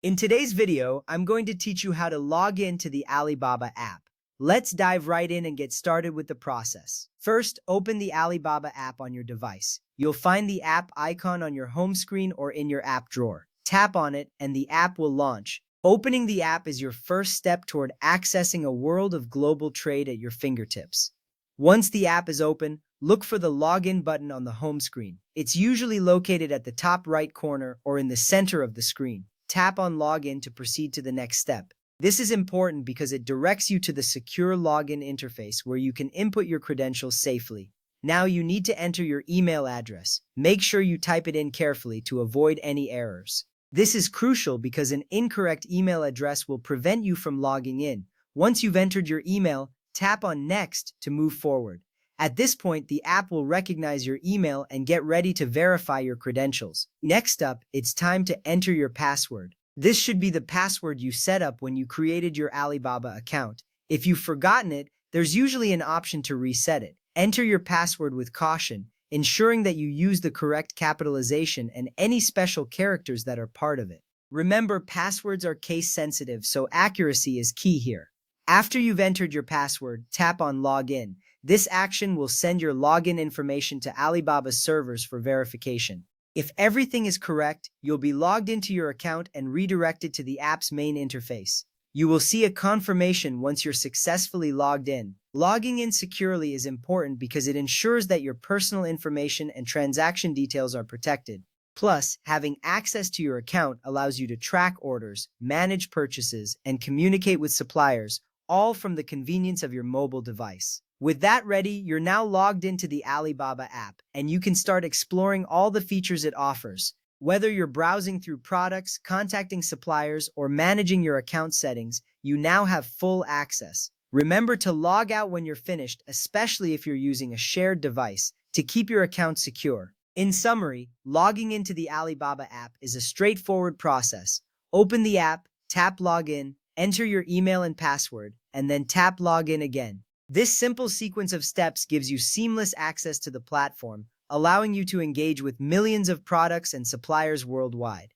In today's video, I'm going to teach you how to log in to the Alibaba app. Let's dive right in and get started with the process. First, open the Alibaba app on your device. You'll find the app icon on your home screen or in your app drawer. Tap on it and the app will launch. Opening the app is your first step toward accessing a world of global trade at your fingertips. Once the app is open, look for the Login button on the home screen. It's usually located at the top right corner or in the center of the screen. Tap on Login to proceed to the next step. This is important because it directs you to the secure login interface where you can input your credentials safely. Now you need to enter your email address. Make sure you type it in carefully to avoid any errors. This is crucial because an incorrect email address will prevent you from logging in. Once you've entered your email, tap on Next to move forward. At this point, the app will recognize your email and get ready to verify your credentials. Next up, it's time to enter your password. This should be the password you set up when you created your Alibaba account. If you've forgotten it, there's usually an option to reset it. Enter your password with caution, ensuring that you use the correct capitalization and any special characters that are part of it. Remember, passwords are case sensitive, so accuracy is key here. After you've entered your password, tap on Login. This action will send your login information to Alibaba's servers for verification. If everything is correct, you'll be logged into your account and redirected to the app's main interface. You will see a confirmation once you're successfully logged in. Logging in securely is important because it ensures that your personal information and transaction details are protected. Plus, having access to your account allows you to track orders, manage purchases, and communicate with suppliers, all from the convenience of your mobile device. With that ready, you're now logged into the Alibaba app, and you can start exploring all the features it offers. Whether you're browsing through products, contacting suppliers, or managing your account settings, you now have full access. Remember to log out when you're finished, especially if you're using a shared device, to keep your account secure. In summary, logging into the Alibaba app is a straightforward process. Open the app, tap Login, enter your email and password, and then tap Login again. This simple sequence of steps gives you seamless access to the platform, allowing you to engage with millions of products and suppliers worldwide.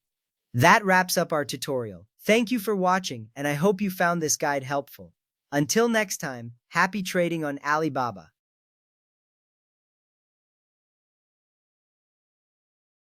That wraps up our tutorial. Thank you for watching, and I hope you found this guide helpful. Until next time, happy trading on Alibaba.